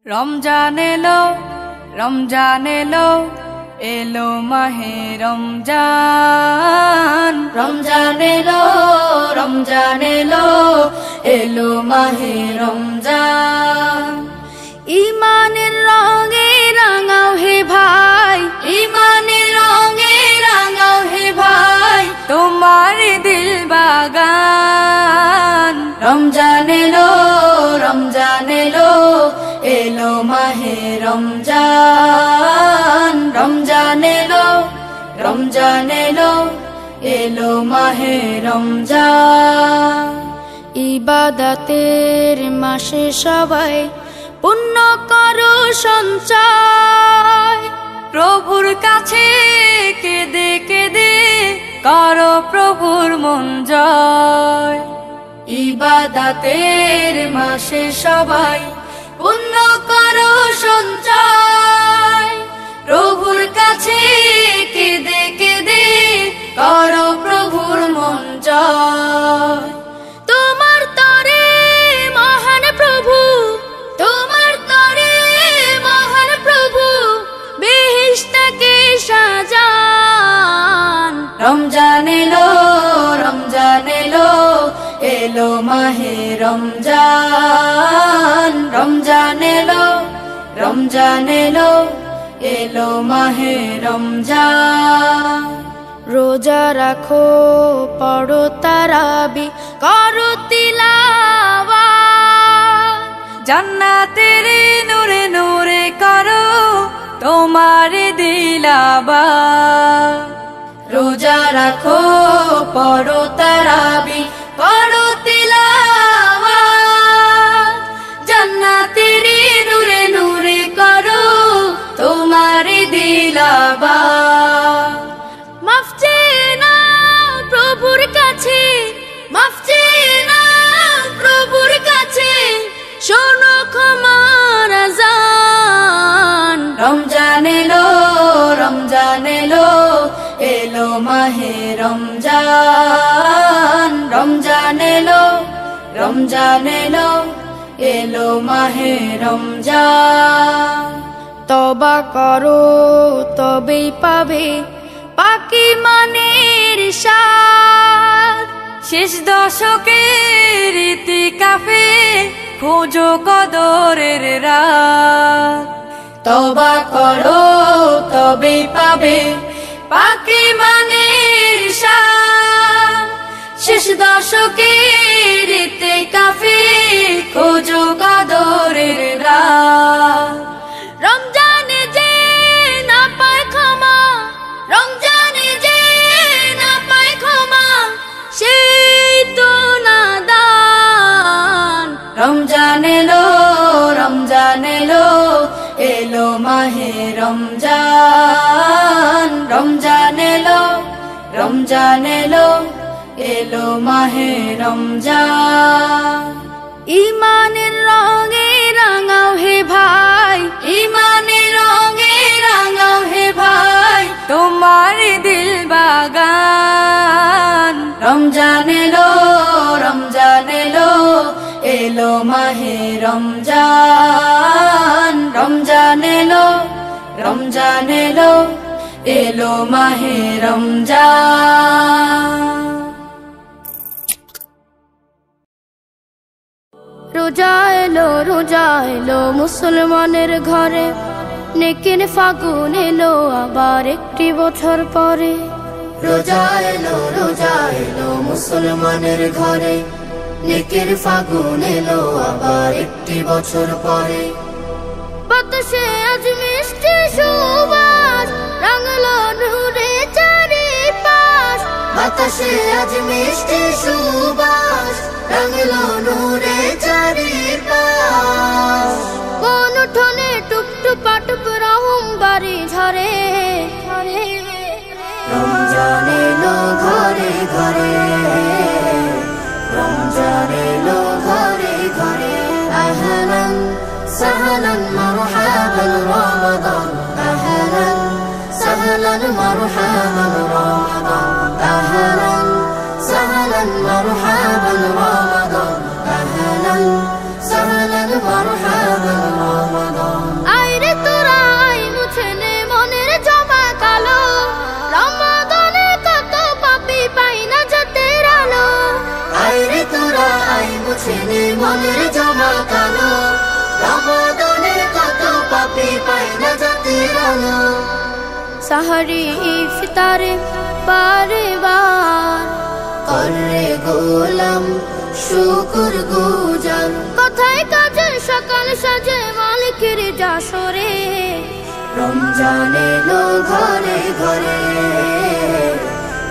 রমজান এলো, রমজান এলো, এলো মাহে রমজান। রমজান এলো, রমজান এলো, এলো মাহে রমজান। ইমানের রঙে রাঙাও হে ভাই, ইমানের রঙে রাঙাও হে ভাই, তোমার দিল বাগান। রমজান এলো, রমজান এলো, এলো মাহে রমজান। রমজান এলো, রমজান এলো, এলো মাহে রমজান। ইবাদতের মাসে সবাই পুণ্য করো সঞ্চয়, প্রভুর কাছে কেঁদে কেঁদে করো প্রভুর মন জয়। ইবাদতের মাসে সবাই পুণ্য করো সঞ্চয়, প্রভুর কাছে কেঁদে কেঁদে করো প্রভুর মন জয়। তোমার তরে মহান প্রভু, তোমার তরে মহান প্রভু, বেহেশতকে সাজান। রমজান এলো, রমজান এলো, এলো মাহে রমজান। রমজান এলো, রমজান এলো, এলো মাহে রমজান। রোজা রাখো, পড়ো তারাবি, করো তিলাওয়াত, জান্নাতের নূরে নূরে করো তোমার দিলাবাত। রোজা রাখো, পড়ো তারাবি, করো তিলাওয়াত, জান্নাতের নূরে নূরে করো তোমার দিলাবাত। মাফ চেয়ে নাও প্রভুর কাছে, মাফ চেয়ে নাও প্রভুর কাছে, শোনো ক্ষমার আযান। রমজান এলো, রমজান এলো, এলো মাহে রমজান। রমজান এলো, রমজান এলো, এলো মাহে রমজান। তওবা করো তবেই পাবে পাকি মানের স্বাদ, শেষ দশকের ইতিকাফে খোঁজো কদরের রাত। তওবা করো তবেই পাবে পাকি মানের স্বাদ, শেষ দশকের ইতিকাফে খোঁজো কদরের রাত। রমজানে যে না পায় ক্ষমা, রমজানে যে না পায় ক্ষমা, সেই তো নাদান। রমজান এলো, রমজান এলো, এলো মাহে রমজান। রমজান এলো, রমজান এলো, এলো মাহে রমজান। ইমানের রঙে রাঙাও হে ভাই, ইমানের রঙে রাঙাও হে ভাই, তোমার দিল বাগান। রমজান এলো, রমজান এলো, এলো মাহে রমজান। রমজান এলো, রমজান এলো, এলো মাহে রমজান। রোজা এলো, রোজা এলো মুসলমানের ঘরে, নেকির ফাগুন এলো আবার একটি বছর পরে। রোজা এলো, রোজা এলো মুসলমানের ঘরে, নেকির ফাগুন এলো আবার একটি বছর পরে। বাতাসে আজ মিষ্টি সুবাস, রাঙালো নূরে চারিপাশ। বাতাসে আজ মিষ্টি সুবাস, রাঙলো নূরে চারিপাশ। কোন উঠোনে টুপটুপা টুপ রহম বাড়ি ঝরে ঝরে। রমজান এলো ঘরে ঘরে, রমজান এলো ঘরে ঘরে। আহলান সাহলান মারহাবান রমাদান, আহলান সাহলান মারহাবান রমাদান, আহলান সাহলান মারহাবান রমাদান, আহলান সাহলান মারহাবান রমাদান। আলো সাহারি ইফতারে বারে বার করে গোলাম শুকর গুজার কথায় কাজে সকাল সাজে মালিকের জাসরে রমজান এলো ঘরে ঘরে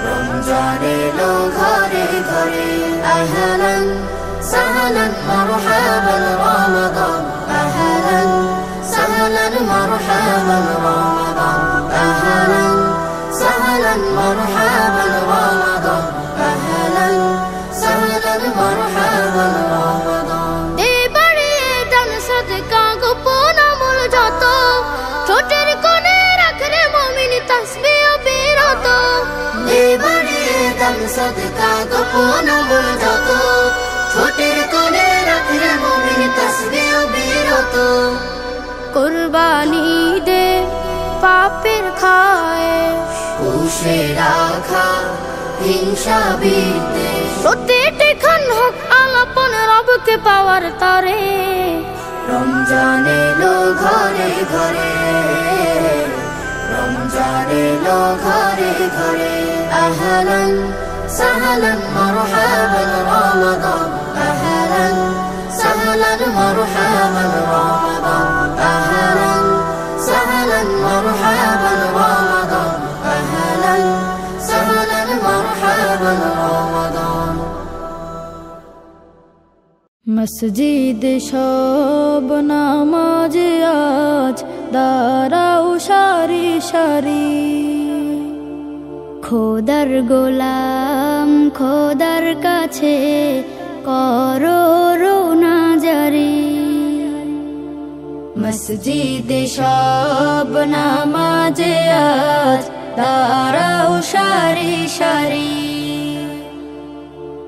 রমজান এলো ঘরে ঘরে আহলান সাহলান মারহাবান রমাদান আহলান সাহলান মারহাবান রমাদান আহলান সাহলান মারহাবান রমাদান আহলান সাহলান মারহাবান রমাদান এবারে দান সদকা গোপন আমল যত ছোটের কোণে রাখরে মুমিন তাসবিহ বিরত এবারে দান সদকা গোপন আমল যত ছোটের কোণে রাখরে মুমিন তাসবিহ বিরত কুরবানি দে পাপের খায়েশ পুষে রাখা হিংসা বিদ্বেষ প্রতিটি ক্ষণ হোক আলাপন রবকে পাওয়ার তরে রমজান এলো ঘরে ঘরে রমজান এলো ঘরে ঘরে আহলান সাহলান মারহাবান রমাদান আহলান সাহলান মারহাবান রমাদান আহলান সাহলান মারহাবান রমাদান আহলান সাহলান মারহাবান রমাদান মসজিদ সব নামাজ আজ দাঁড়াও সারি সারি খোদার গোলাম খোদার কাছে করো রোনা জারি মসজিদ সব নামাজ আজ দাঁড়াও সারি সারি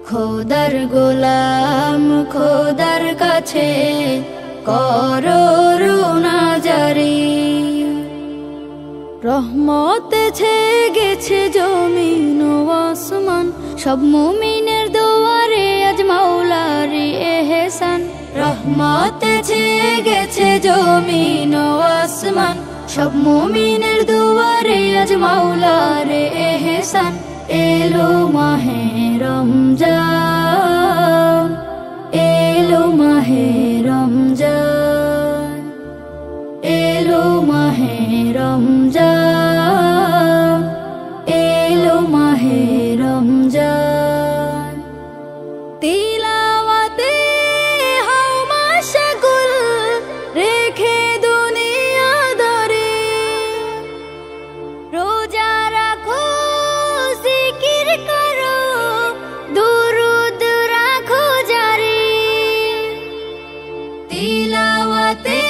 খোদার গোলাম খোদার কাছে করো রোনা জারি রহমত গেছে জমিন ও আসমান সব মুমিনের দুয়ারে আজ মাওলার এহসান রহমত গেছে জমিন ও আসমান সব মুমিনের দুয়ারে আজ মাওলার এহসান এলো মাহে রমজান এলো মাহে রমজান এলো মাহে রমজান এলো মাহে রমজান তিলাওয়াতে হও মাশগুল রেখে দুনিয়া দরে রোজা রাখো জিকির করো দুরুদ রাখো জারি তিলাওয়াতে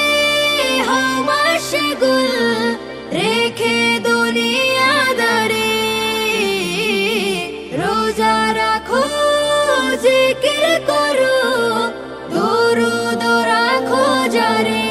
হও মাশগুল রেখে দুনিয়া দরে রোজা রাখো জিকির করো দুরুদ রাখো জারি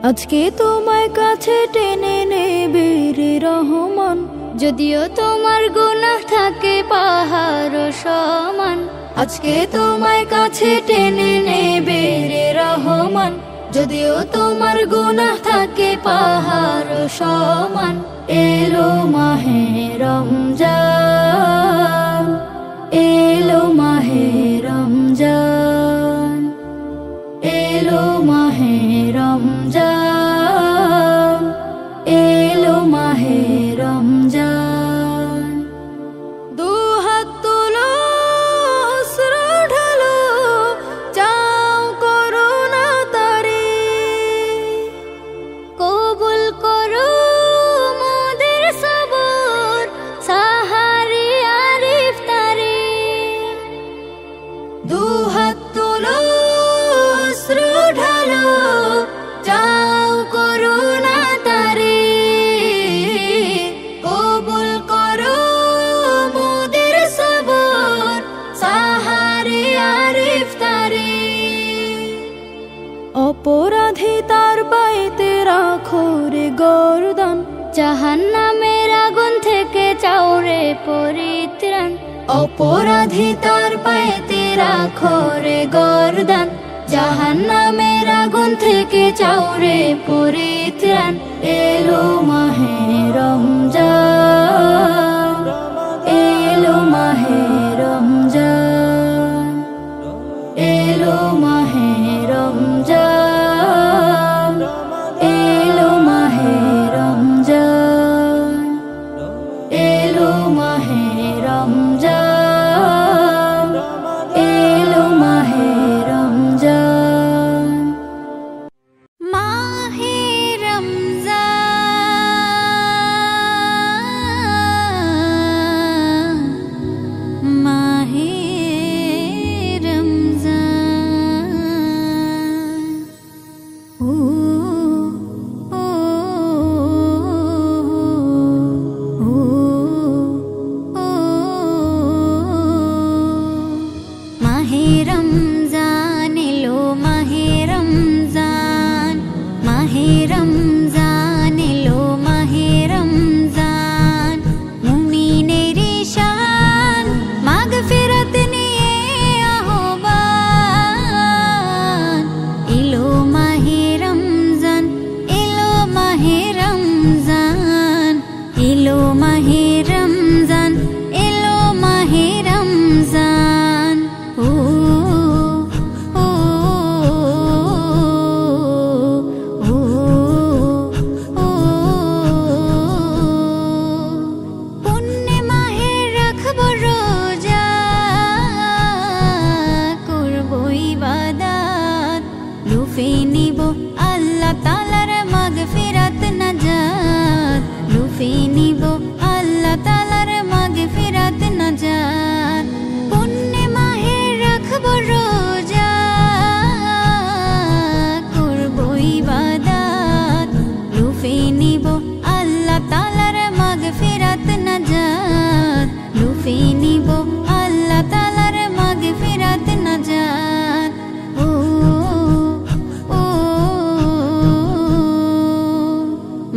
আজকে তোমার কাছে টেনে নেবে রে রহমান যদিও তোমার গুনাহ থাকে পাহাড় সমান আজকে তোমার কাছে টেনে নেবে রে রহমান যদিও তোমার গুনাহ থাকে পাহাড় সমান এলো মাহে রমজান এলো মাহে রমজান এলো মাহে রমজান এলো মাহে রমজান দুহাত তুলো অশ্রু ঢালো চাও করুণা তারে কবুল করো মোদের সবর সাহারি আর ইফতারে দুহাত তুলো অশ্রু ঢালো চাও করুণা তারে কবুল করো মোদের সবর সাহারি আর ইফতারে অপরাধী তার পাইতে রাখো রে গর্দান জাহান্নামের আগুন থেকে চাও রে পরিত্রাণ অপরাধী তার পাইতে রাখো রে গর্দান জাহান্নামের আগুন থেকে চাউরে পরিত্রাণ এলো মাহে রমজান এলো মাহে রমজান এলো মাহে রমজান এলো মাহে রমজান এলো মাহে রমজান এলো মাহে রমজান মাহে রমজান মাহে রমজান ও ও ও মাহে রমজান এলো মাহে রমজান মাহে রমজান এলো মাহে রমজান মুমিনের শান মাগফিরাত নিয়ে আহ্বান এলো মাহে রমজান এলো মাহে রমজান এলো মাহে রমজান এলো মাহে রমজান ও ও ও ও পুণ্যে মাহে রাখব রোজা করব ইবাদত লুফে নিব আল্লাহ তাআলার মাগফিরাত নাজাত লুফে নিব আল্লাহ তাআলার মাগফিরাত নাজাত পুণ্যে মাহে রাখব রোজা করব ইবাদত লুফে নিব আল্লাহ তাআলার মাগফিরাত নাজাত লুফে নিব আল্লাহ তাআলার মাগফিরাত নাজাত ও ও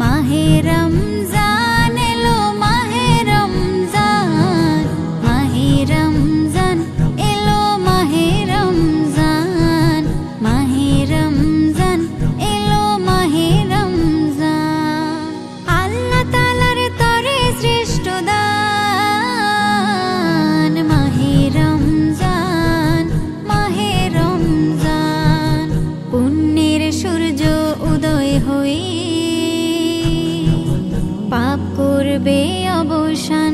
মাহে রমজান এলো মাহে রমজান মাহে রমজান এলো মাহে রমজান মাহে রমজান এলো মাহে রমজান আল্লাহ তাআলার তরে শ্রেষ্ঠ দান মাহে রমজান মাহে রমজান পুণ্যের সূর্য উদয় হয়ে পাপ করবে অবসান